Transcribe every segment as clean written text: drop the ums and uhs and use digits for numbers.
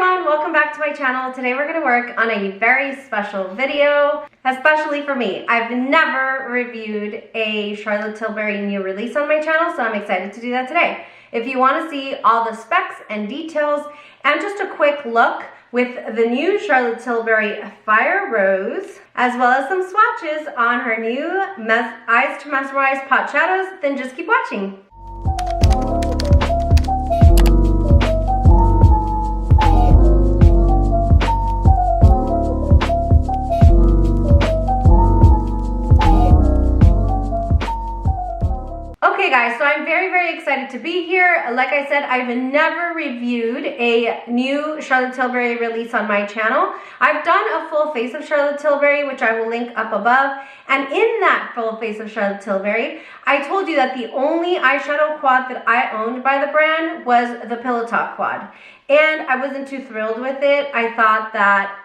everyone, welcome back to my channel. Today we're going to work on a very special video, especially for me. I've never reviewed a Charlotte Tilbury new release on my channel, so I'm excited to do that today. If you want to see all the specs and details and just a quick look with the new Charlotte Tilbury Fire Rose, as well as some swatches on her new Eyes to Mesmerize pot shadows, then just keep watching. Okay guys, so I'm very excited to be here. Like I said, I've never reviewed a new Charlotte Tilbury release on my channel. I've done a full face of Charlotte Tilbury, which I will link up above. And in that full face of Charlotte Tilbury, I told you that the only eyeshadow quad that I owned by the brand was the Pillow Talk quad. And I wasn't too thrilled with it. I thought that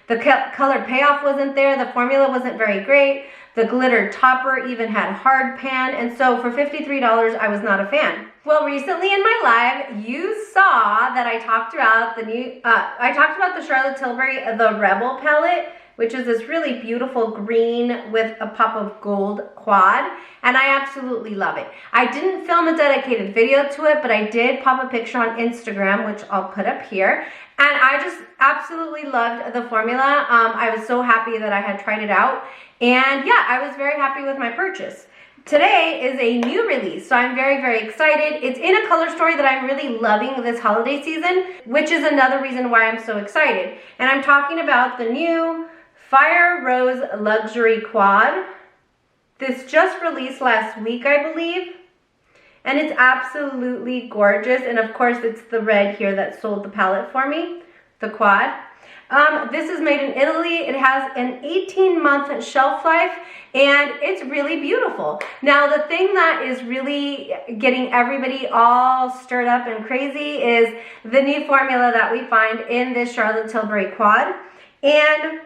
the color payoff wasn't there, the formula wasn't very great. The glitter topper even had hard pan, and so for $53, I was not a fan. Well, recently in my live, you saw that I talked about the Charlotte Tilbury, the Rebel palette, which is this really beautiful green with a pop of gold quad, and I absolutely love it. I didn't film a dedicated video to it, but I did pop a picture on Instagram, which I'll put up here, and I just absolutely loved the formula. I was so happy that I had tried it out, and yeah, I was very happy with my purchase. Today is a new release, so I'm very excited. It's in a color story that I'm really loving this holiday season, which is another reason why I'm so excited. And I'm talking about the new Fire Rose Luxury Quad. This just released last week, I believe. And it's absolutely gorgeous. And of course, it's the red here that sold the palette for me, the quad. This is made in Italy. It has an 18-month shelf life, and it's really beautiful. Now, the thing that is really getting everybody all stirred up and crazy is the new formula that we find in this Charlotte Tilbury quad. And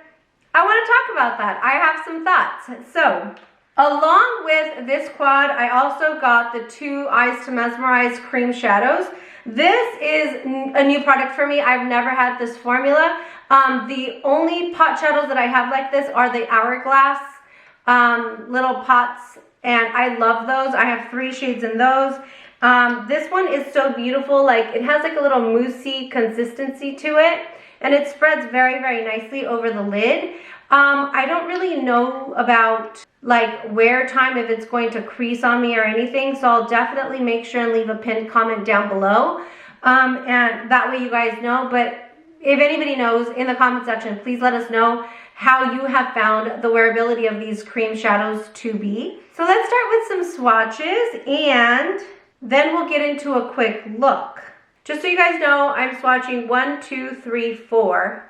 I want to talk about that. I have some thoughts. So, along with this quad, I also got the two Eyes to Mesmerize cream shadows. This is a new product for me. I've never had this formula. The only pot shadows that I have like this are the Hourglass little pots, and I love those. I have 3 shades in those. This one is so beautiful. Like, it has like a little moussey consistency to it, and it spreads very nicely over the lid. I don't really know about like wear time, if it's going to crease on me or anything, so I'll definitely make sure and leave a pinned comment down below, and that way you guys know. But if anybody knows, in the comment section, please let us know how you have found the wearability of these cream shadows to be. So let's start with some swatches, and then we'll get into a quick look. Just so you guys know, I'm swatching 1, 2, 3, 4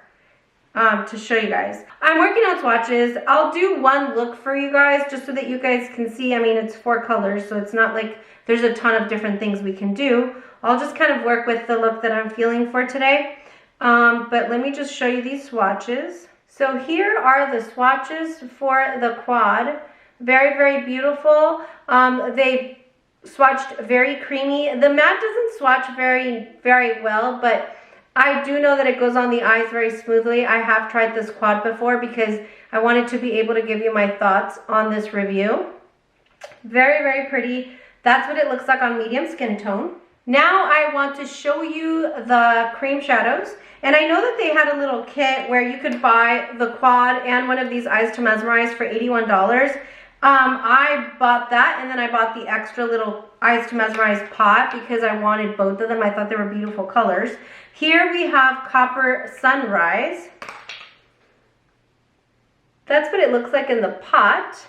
to show you guys. I'm working on swatches. I'll do one look for you guys just so that you guys can see. I mean, it's 4 colors, so it's not like there's a ton of different things we can do. I'll just kind of work with the look that I'm feeling for today. But let me just show you these swatches. So here are the swatches for the quad. Very beautiful. They swatched very creamy. The matte doesn't swatch very well, but I do know that it goes on the eyes very smoothly. I have tried this quad before because I wanted to be able to give you my thoughts on this review. Very pretty. That's what it looks like on medium skin tone. Now I want to show you the cream shadows. And I know that they had a little kit where you could buy the quad and one of these Eyes to Mesmerize for $81. I bought that, and then I bought the extra little Eyes to Mesmerize pot because I wanted both of them. I thought they were beautiful colors. Here we have Copper Sunrise. That's what it looks like in the pot.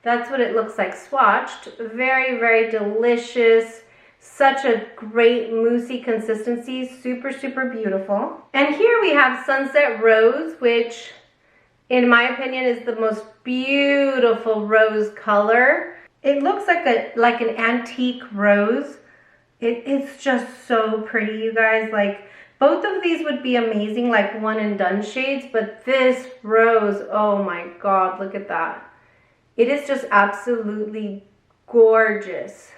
That's what it looks like swatched. Very delicious. Such a great moussey consistency. Super beautiful. And here we have Sunset Rose, which in my opinion is the most beautiful rose color. It looks like an antique rose. It's just so pretty, you guys. Like, both of these would be amazing, like one and done shades, but this rose, oh my God, look at that. It is just absolutely gorgeous.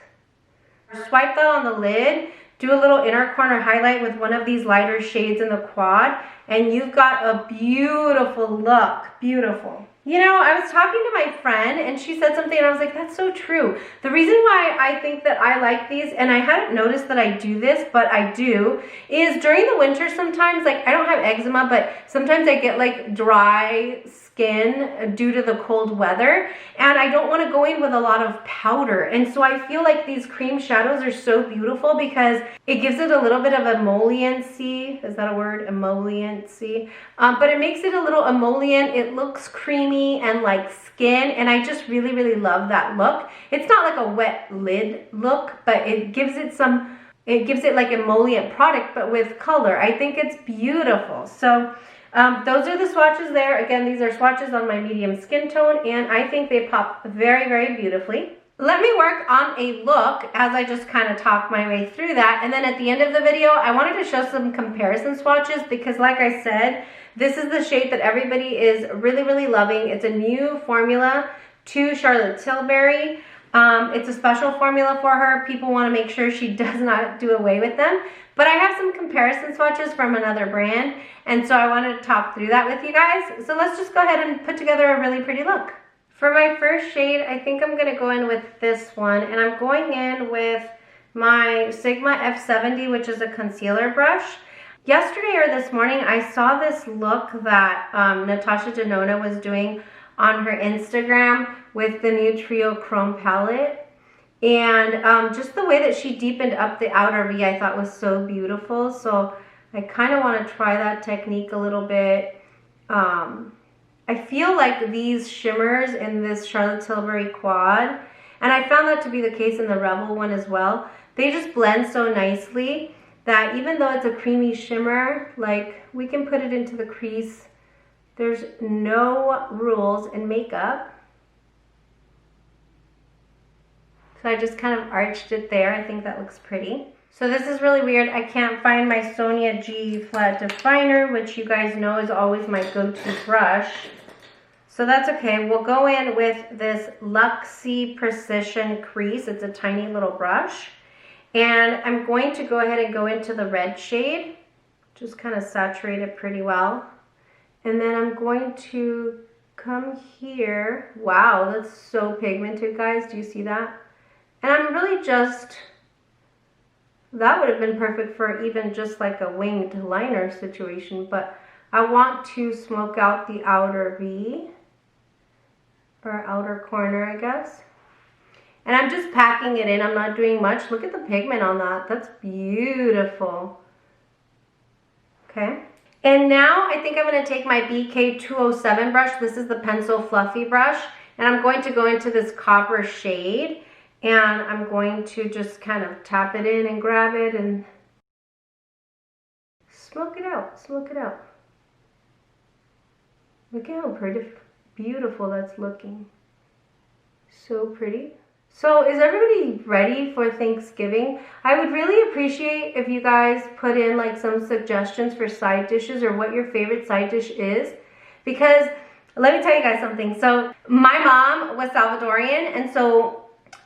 Swipe that on the lid. do a little inner corner highlight with one of these lighter shades in the quad, and you've got a beautiful look. Beautiful. You know, I was talking to my friend and she said something and I was like, that's so true. The reason why I think that I like these, and I hadn't noticed that I do this, but I do, is during the winter sometimes, like I don't have eczema, but sometimes I get like dry skin due to the cold weather, and I don't want to go in with a lot of powder. And so I feel like these cream shadows are so beautiful because it gives it a little bit of emolliency. Is that a word? Emolliency. But it makes it a little emollient. It looks creamy and like skin, and I just really, really love that look. It's not like a wet lid look, but it gives it some, it gives it like emollient product, but with color. I think it's beautiful. So those are the swatches there. Again, these are swatches on my medium skin tone, and I think they pop very, very beautifully. Let me work on a look as I just kind of talk my way through that. And then at the end of the video, I wanted to show some comparison swatches because like I said, this is the shade that everybody is really, really loving. It's a new formula to Charlotte Tilbury. It's a special formula for her. People want to make sure she does not do away with them. But I have some comparison swatches from another brand, and so I wanted to talk through that with you guys. So let's just go ahead and put together a really pretty look. For my first shade, I think I'm going to go in with this one, and I'm going in with my Sigma F70, which is a concealer brush. Yesterday or this morning, I saw this look that Natasha Denona was doing on her Instagram with the new Trio Chrome palette. And just the way that she deepened up the outer V, I thought was so beautiful. So I kind of want to try that technique a little bit. I feel like these shimmers in this Charlotte Tilbury quad, and I found that to be the case in the Rebel one as well, they just blend so nicely that even though it's a creamy shimmer, like we can put it into the crease. There's no rules in makeup. So I just kind of arched it there. I think that looks pretty. So this is really weird. I can't find my Sonia G flat definer, which you guys know is always my go-to brush. So that's okay. We'll go in with this Luxie Precision Crease. It's a tiny little brush. And I'm going to go ahead and go into the red shade. Just kind of saturate it pretty well. And then I'm going to come here. Wow, that's so pigmented, guys. Do you see that? And I'm really just, that would have been perfect for even just like a winged liner situation, but I want to smoke out the outer V, or outer corner, I guess. And I'm just packing it in. I'm not doing much. Look at the pigment on that. That's beautiful. Okay. And now I think I'm going to take my BK207 brush. This is the pencil fluffy brush. And I'm going to go into this copper shade. And I'm going to just kind of tap it in and grab it and smoke it out. Smoke it out. Look at how pretty, beautiful that's looking. So pretty. So is everybody ready for Thanksgiving? I would really appreciate if you guys put in like some suggestions for side dishes or what your favorite side dish is. Because let me tell you guys something. So my mom was Salvadorian, and so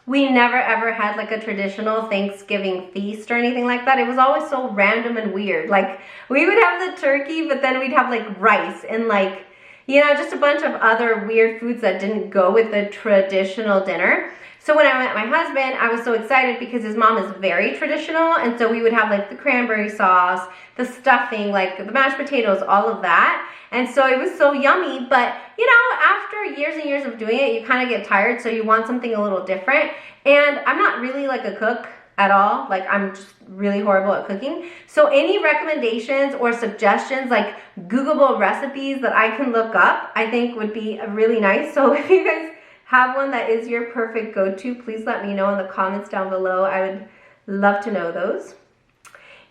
we never ever had like a traditional Thanksgiving feast or anything like that. It was always so random and weird. Like we would have the turkey, but then we'd have like rice and like, you know, just a bunch of other weird foods that didn't go with the traditional dinner. So when I met my husband, I was so excited because his mom is very traditional. And so we would have like the cranberry sauce, the stuffing, like the mashed potatoes, all of that. And so it was so yummy. But, you know, after years and years of doing it, you kind of get tired. So you want something a little different. And I'm not really like a cook at all. Like I'm just really horrible at cooking. So any recommendations or suggestions, like Googleable recipes that I can look up, I think would be really nice. So if you guys have one that is your perfect go-to, please let me know in the comments down below. I would love to know those.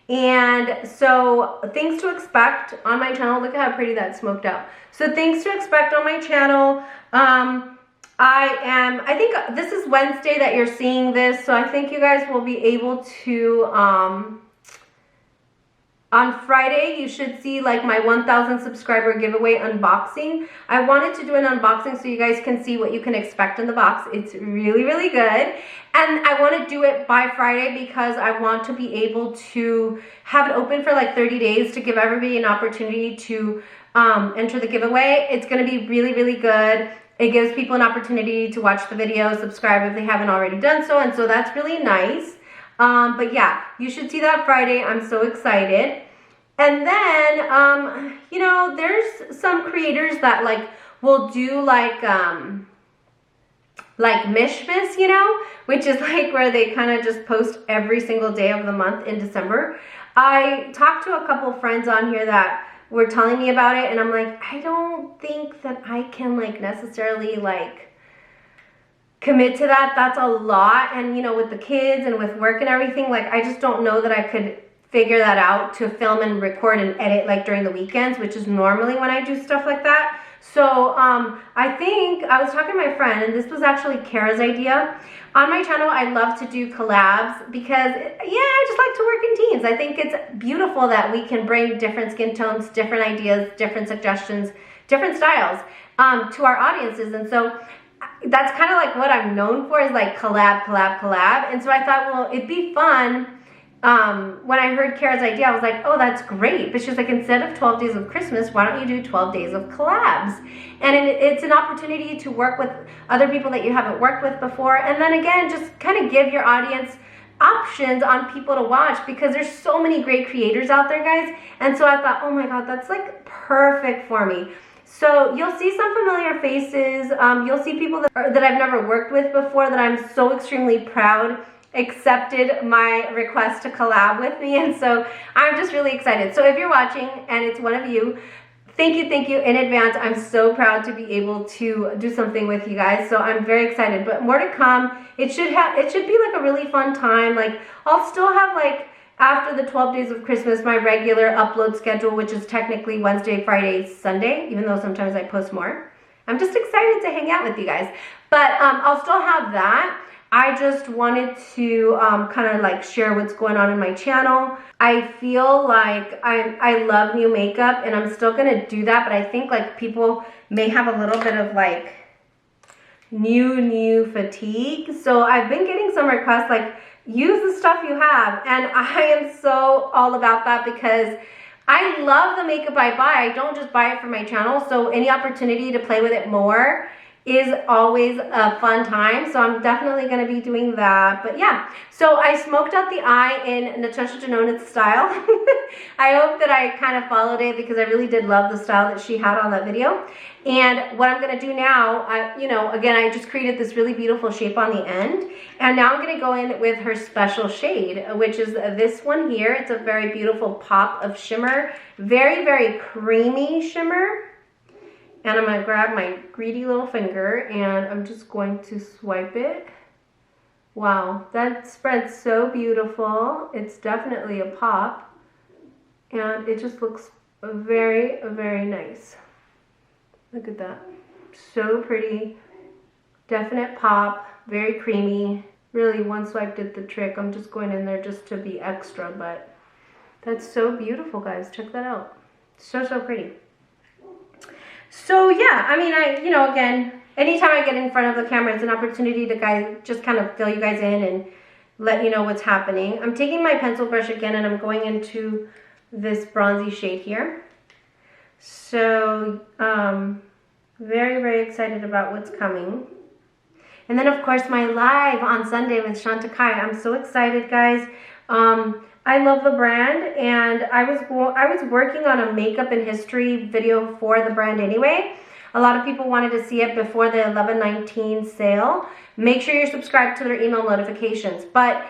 And so things to expect on my channel. Look at how pretty that smoked out. So things to expect on my channel. I think this is Wednesday that you're seeing this, so I think you guys will be able to On Friday, you should see like my 1,000 subscriber giveaway unboxing. I wanted to do an unboxing so you guys can see what you can expect in the box. It's really, really good. And I want to do it by Friday because I want to be able to have it open for like 30 days to give everybody an opportunity to enter the giveaway. It's going to be really, really good. It gives people an opportunity to watch the video, subscribe if they haven't already done so, and so that's really nice. But yeah, you should see that Friday. I'm so excited. And then, you know, there's some creators that like will do like Mishmas, you know, which is like where they kind of just post every single day of the month in December. I talked to a couple friends on here that were telling me about it, and I'm like, I don't think that I can like necessarily like commit to that. That's a lot. And you know, with the kids and with work and everything, like I just don't know that I could figure that out to film and record and edit like during the weekends, which is normally when I do stuff like that. So I think I was talking to my friend, and this was actually Kara's idea. On my channel, I love to do collabs because, yeah, I just like to work in teams. I think it's beautiful that we can bring different skin tones, different ideas, different suggestions, different styles to our audiences. And so that's kind of like what I'm known for, is like collab, collab, collab. And so I thought, well, it'd be fun. When I heard Kara's idea, I was like, oh, that's great. But she's like, instead of 12 days of Christmas, why don't you do 12 days of collabs? And it's an opportunity to work with other people that you haven't worked with before. And then again, just kind of give your audience options on people to watch, because there's so many great creators out there, guys. And so I thought, oh my God, that's like perfect for me. So you'll see some familiar faces. You'll see people that I've never worked with before that I'm so extremely proud accepted my request to collab with me, and so I'm just really excited. So if you're watching and it's one of you, thank you in advance. I'm so proud to be able to do something with you guys, so I'm very excited. But more to come. It should be like a really fun time. Like I'll still have, like, after the 12 days of Christmas, my regular upload schedule, which is technically Wednesday, Friday, Sunday, even though sometimes I post more. I'm just excited to hang out with you guys, but I'll still have that. I just wanted to kind of like share what's going on in my channel. I feel like I love new makeup, and I'm still going to do that, but I think like people may have a little bit of like new fatigue. So I've been getting some requests like, use the stuff you have, and I am so all about that because I love the makeup I buy. I don't just buy it for my channel, so any opportunity to play with it more is always a fun time. So I'm definitely going to be doing that. But yeah, so I smoked out the eye in Natasha Denon's style. I hope that I kind of followed it because I really did love the style that she had on that video. And what I'm going to do now, you know, again, I just created this really beautiful shape on the end. And now I'm going to go in with her special shade, which is this one here. It's a very beautiful pop of shimmer. Very, very creamy shimmer. And I'm going to grab my greedy little finger, and I'm just going to swipe it. Wow, that spreads so beautiful. It's definitely a pop. And it just looks very, very nice. Look at that. So pretty. Definite pop. Very creamy. Really, one swipe did the trick. I'm just going in there just to be extra, but that's so beautiful, guys. Check that out. So, so pretty. So yeah, I mean, you know, again, anytime I get in front of the camera, it's an opportunity to just kind of fill you guys in and let you know what's happening. I'm taking my pencil brush again, and I'm going into this bronzy shade here. So very, very excited about what's coming. And then of course my live on Sunday with Shanta Kai. I'm so excited, guys. I love the brand, and I was working on a makeup and history video for the brand anyway. A lot of people wanted to see it before the 11/19 sale. Make sure you're subscribed to their email notifications. But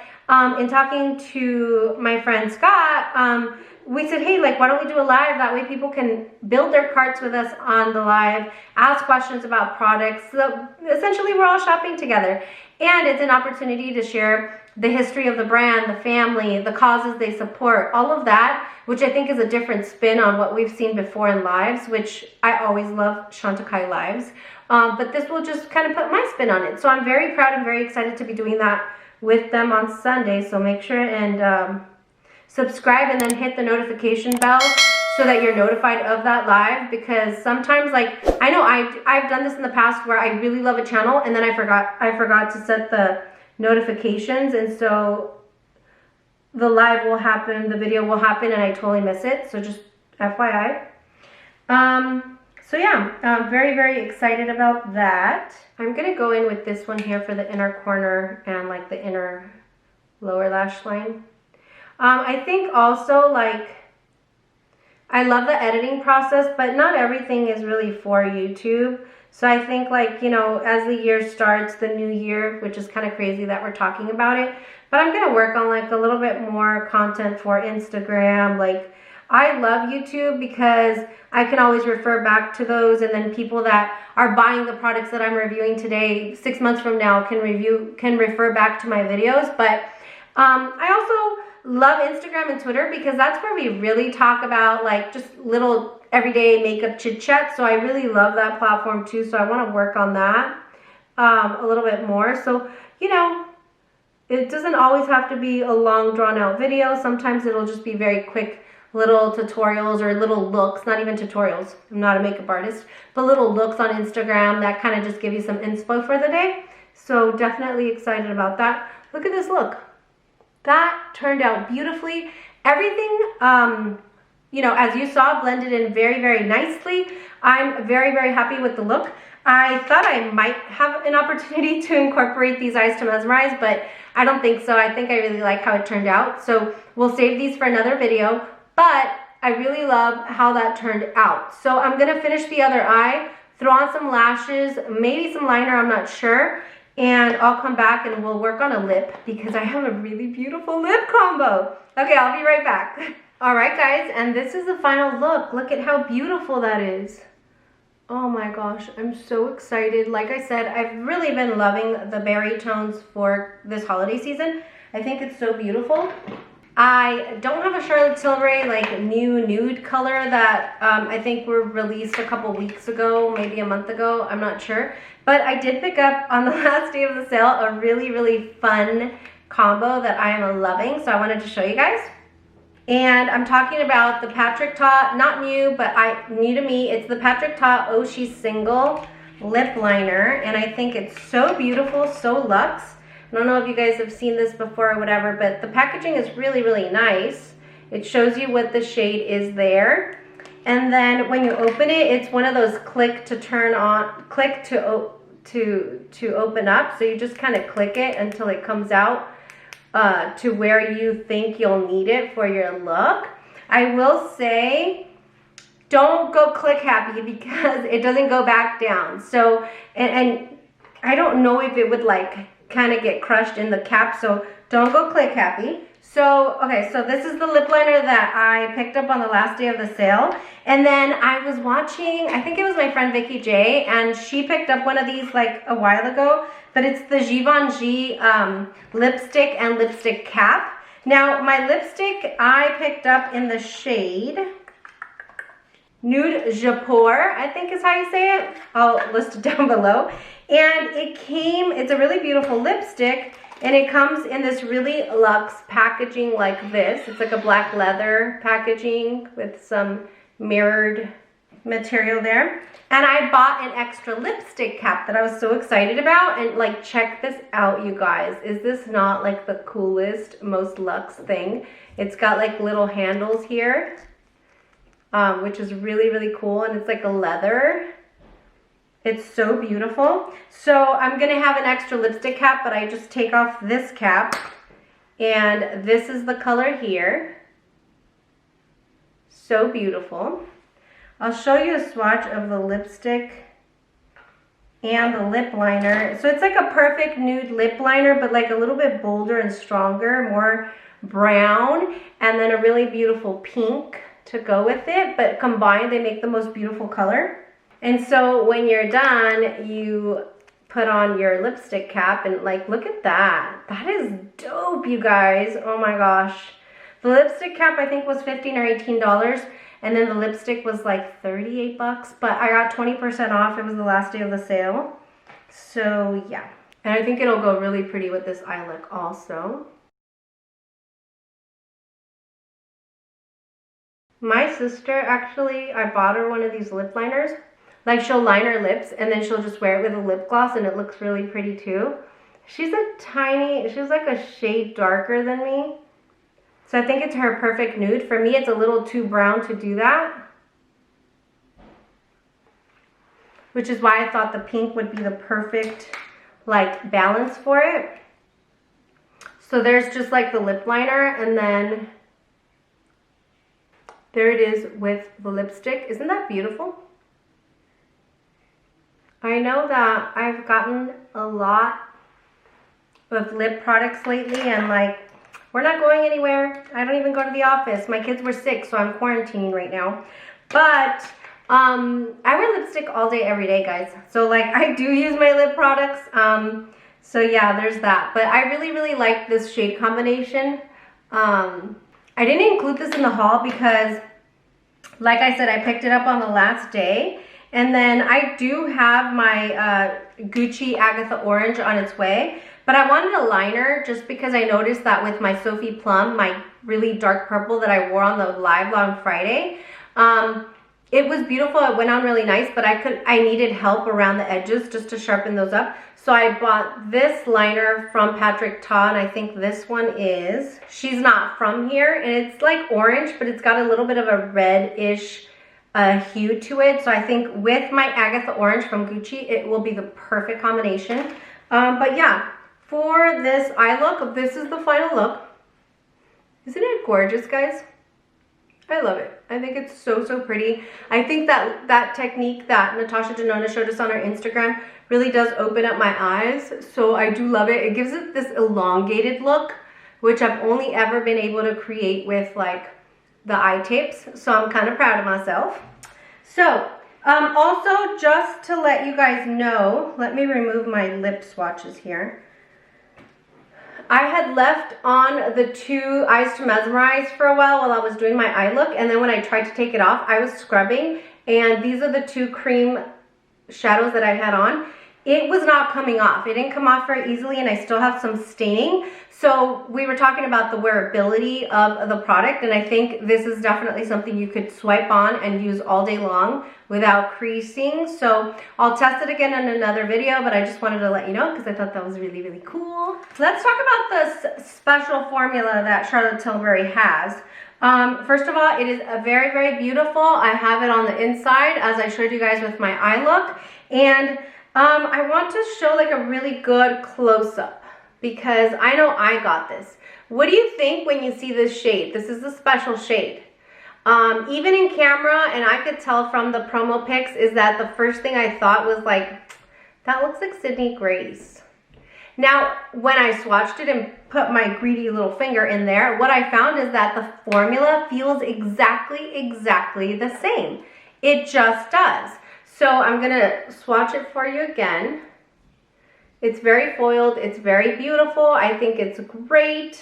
in talking to my friend Scott, we said, hey, like, why don't we do a live? That way people can build their carts with us on the live, ask questions about products. So essentially we're all shopping together. And it's an opportunity to share the history of the brand, the family, the causes they support, all of that, which I think is a different spin on what we've seen before in lives, which I always love Shanta Kai lives. But this will just kind of put my spin on it. So I'm very proud and very excited to be doing that with them on Sunday. So make sure and subscribe and then hit the notification bell so that you're notified of that live, because sometimes, like, I know I've done this in the past where I really love a channel and then I forgot to set the notifications, and so the live will happen, the video will happen, and I totally miss it. So just FYI. So yeah, I'm very, very excited about that. I'm gonna go in with this one here for the inner corner and like the inner lower lash line. I think also, like, I love the editing process, but not everything is really for YouTube. So I think, like, you know, as the year starts, the new year, which is kind of crazy that we're talking about it, but I'm gonna work on like a little bit more content for Instagram. Like, I love YouTube because I can always refer back to those, and then people that are buying the products that I'm reviewing today, 6 months from now, can refer back to my videos. But I also love Instagram and Twitter because that's where we really talk about like just little everyday makeup chit chat. So I really love that platform too. So I want to work on that a little bit more. So, you know, it doesn't always have to be a long drawn out video. Sometimes it'll just be very quick little tutorials or little looks, not even tutorials. I'm not a makeup artist, but little looks on Instagram that kind of just give you some inspo for the day. So definitely excited about that. Look at this look. That turned out beautifully. Everything, you know, as you saw, blended in very, very nicely. I'm very, very happy with the look. I thought I might have an opportunity to incorporate these eyes to Mesmerize, but I don't think so. I think I really like how it turned out. So we'll save these for another video, but I really love how that turned out. So I'm gonna finish the other eye, throw on some lashes, maybe some liner, I'm not sure. And I'll come back and we'll work on a lip because I have a really beautiful lip combo. Okay, I'll be right back. All right, guys, and this is the final look. Look at how beautiful that is. Oh my gosh, I'm so excited. Like I said, I've really been loving the berry tones for this holiday season. I think it's so beautiful. I don't have a Charlotte Tilbury like new nude color that I think were released a couple weeks ago, maybe a month ago, I'm not sure. But I did pick up on the last day of the sale a really, really fun combo that I am loving. So I wanted to show you guys. And I'm talking about the Patrick Ta, not new, but new to me. It's the Patrick Ta Oh She's Single lip liner. And I think it's so beautiful, so luxe. I don't know if you guys have seen this before or whatever, but the packaging is really, really nice. It shows you what the shade is there. And then when you open it, it's one of those click to turn on, click to open up. So you just kind of click it until it comes out to where you think you'll need it for your look. I will say, don't go click happy because it doesn't go back down. So, and I don't know if it would like kind of get crushed in the cap, so don't go click happy. So, okay, so this is the lip liner that I picked up on the last day of the sale. And then I was watching, I think it was my friend Vicky J, and she picked up one of these like a while ago, but it's the Givenchy lipstick and lipstick cap. Now, my lipstick I picked up in the shade Nude Japor, I think is how you say it. I'll list it down below. And it's a really beautiful lipstick, and it comes in this really luxe packaging like this. It's like a black leather packaging with some mirrored material there. And I bought an extra lipstick cap that I was so excited about. And like, check this out, you guys. Is this not like the coolest, most luxe thing? It's got like little handles here, which is really, really cool. And it's like a leather. It's so beautiful. So I'm gonna have an extra lipstick cap, but I just take off this cap, and this is the color here. So beautiful. I'll show you a swatch of the lipstick and the lip liner. So it's like a perfect nude lip liner, but like a little bit bolder and stronger, more brown, and then a really beautiful pink to go with it. But combined, they make the most beautiful color. And so when you're done, you put on your lipstick cap, and like, look at that. That is dope, you guys. Oh my gosh. The lipstick cap I think was $15 or $18, and then the lipstick was like 38 bucks, but I got 20% off. It was the last day of the sale. So yeah. And I think it'll go really pretty with this eye look also. My sister, actually, I bought her one of these lip liners. Like, she'll line her lips and then she'll just wear it with a lip gloss and it looks really pretty too. She's like a shade darker than me. So I think it's her perfect nude. For me, it's a little too brown to do that. Which is why I thought the pink would be the perfect, like, balance for it. So there's just like the lip liner, and then there it is with the lipstick. Isn't that beautiful? I know that I've gotten a lot of lip products lately, and like, we're not going anywhere. I don't even go to the office. My kids were sick, so I'm quarantining right now. But I wear lipstick all day, every day, guys. So like, I do use my lip products. So yeah, there's that. But I really, really like this shade combination. I didn't include this in the haul because, like I said, I picked it up on the last day. And then I do have my Gucci Agatha Orange on its way. But I wanted a liner just because I noticed that with my Sophie Plum, my really dark purple that I wore on the live on Friday, it was beautiful. It went on really nice, but I needed help around the edges just to sharpen those up. So I bought this liner from Patrick Ta, and I think this one is, she's not from here, and it's like orange, but it's got a little bit of a reddish hue to it. So I think with my Agatha Orange from Gucci, it will be the perfect combination. But yeah, for this eye look, this is the final look. Isn't it gorgeous, guys? I love it. I think it's so, so pretty. I think that technique that Natasha Denona showed us on her Instagram really does open up my eyes. So I do love it. It gives it this elongated look, which I've only ever been able to create with like the eye tips. So I'm kind of proud of myself. So also, just to let you guys know, let me remove my lip swatches here. I had left on the 2 Eyes to Mesmerize for a while I was doing my eye look, and then when I tried to take it off, I was scrubbing, and these are the 2 cream shadows that I had on. It was not coming off. It didn't come off very easily, and I still have some staining. So we were talking about the wearability of the product, and I think this is definitely something you could swipe on and use all day long without creasing. So I'll test it again in another video, but I just wanted to let you know because I thought that was really, really cool. Let's talk about this special formula that Charlotte Tilbury has. First of all, it is a very, very beautiful. I have it on the inside as I showed you guys with my eye look. And I want to show like a really good close-up because I know I got this. What do you think when you see this shade? This is a special shade. Even in camera, and I could tell from the promo pics, is that the first thing I thought was like, that looks like Sydney Grace. Now, when I swatched it and put my greedy little finger in there, what I found is that the formula feels exactly the same. It just does. So I'm gonna swatch it for you again. It's very foiled, it's very beautiful. I think it's great.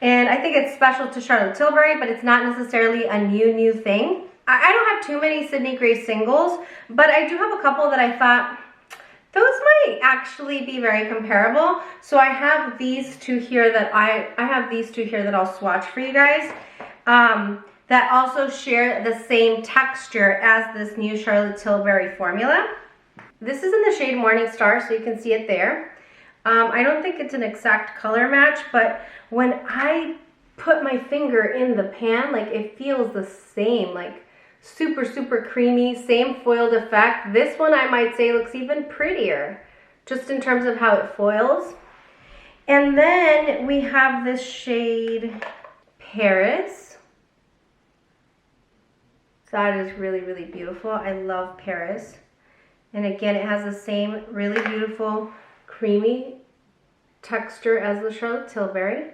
And I think it's special to Charlotte Tilbury, but it's not necessarily a new thing. I don't have too many Sydney Grace singles, but I do have a couple that I thought, those might actually be very comparable. So I have these 2 here that I have these 2 here that I'll swatch for you guys. That also share the same texture as this new Charlotte Tilbury formula. This is in the shade Morning Star, so you can see it there. I don't think it's an exact color match, but when I put my finger in the pan, like it feels the same, like super, super creamy, same foiled effect. This one I might say looks even prettier, just in terms of how it foils. And then we have this shade Paris. That is really, really beautiful. I love Paris. And again, it has the same really beautiful creamy texture as the Charlotte Tilbury.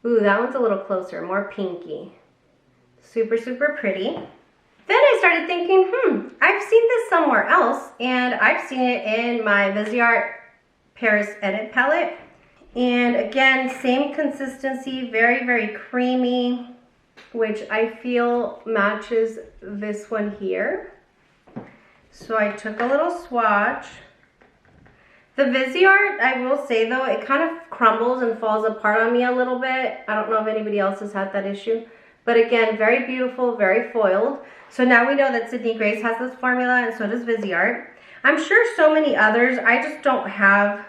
Ooh, that one's a little closer, more pinky. Super, super pretty. Then I started thinking, I've seen this somewhere else, and I've seen it in my Viseart Paris Edit palette. And again, same consistency, very, very creamy, which I feel matches this one here. So I took a little swatch. The Viseart, I will say though, it kind of crumbles and falls apart on me a little bit. I don't know if anybody else has had that issue, But again, very beautiful, very foiled. So now we know that Sydney Grace has this formula, and so does Viseart. I'm sure so many others. I just don't have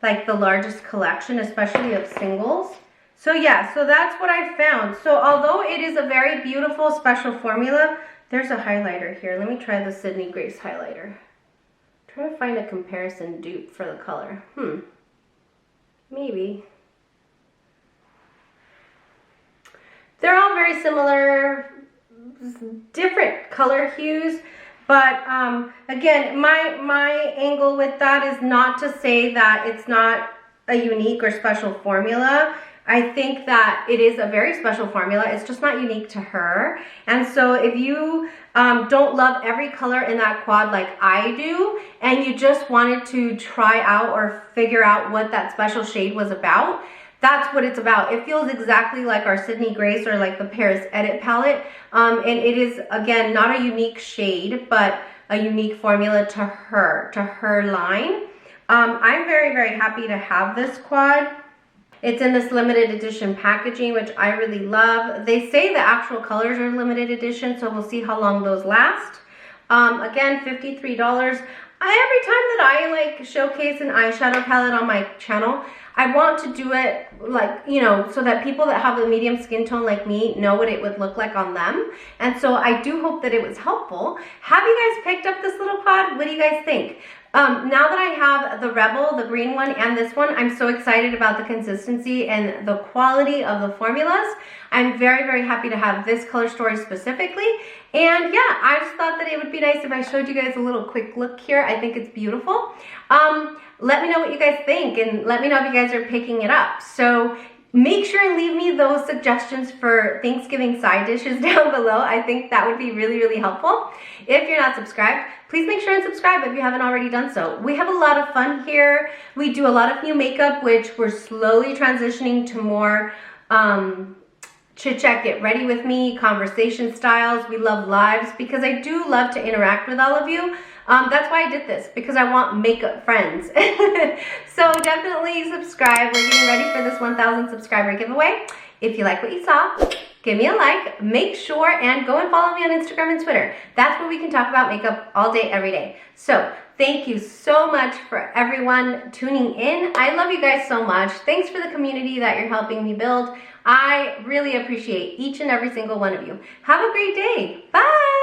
like the largest collection, especially of singles. So yeah, so that's what I found. So although it is a very beautiful special formula, there's a highlighter here. Let me try the Sydney Grace highlighter. Trying to find a comparison dupe for the color. Maybe. They're all very similar, different color hues, but again, my angle with that is not to say that it's not a unique or special formula. I think that it is a very special formula. It's just not unique to her. And so if you don't love every color in that quad like I do, and you just wanted to try out or figure out what that special shade was about, that's what it's about. It feels exactly like our Sydney Grace or like the Paris Edit palette. And it is, again, not a unique shade, but a unique formula to her line. I'm very, very happy to have this quad. It's in this limited edition packaging, which I really love. They say the actual colors are limited edition, so we'll see how long those last. Again, $53. Every time that I like showcase an eyeshadow palette on my channel, I want to do it like, you know, so that people that have a medium skin tone like me know what it would look like on them. And so I do hope that it was helpful. Have you guys picked up this little quad? What do you guys think? Now that I have the Rebel, the green one, and this one, I'm so excited about the consistency and the quality of the formulas. I'm very, very happy to have this color story specifically. And yeah, I just thought that it would be nice if I showed you guys a little quick look here. I think it's beautiful. Let me know what you guys think, and let me know if you guys are picking it up. So make sure and leave me those suggestions for Thanksgiving side dishes down below. I think that would be really, really helpful. If you're not subscribed, please make sure and subscribe if you haven't already done so. We have a lot of fun here. We do a lot of new makeup, which we're slowly transitioning to more chit chat, get ready with me, conversation styles. We love lives because I do love to interact with all of you. That's why I did this, because I want makeup friends. So definitely subscribe. We're getting ready for this 1,000 subscriber giveaway. If you like what you saw, give me a like. Make sure and go and follow me on Instagram and Twitter. That's where we can talk about makeup all day, every day. So thank you so much for everyone tuning in. I love you guys so much. Thanks for the community that you're helping me build. I really appreciate each and every single one of you. Have a great day. Bye.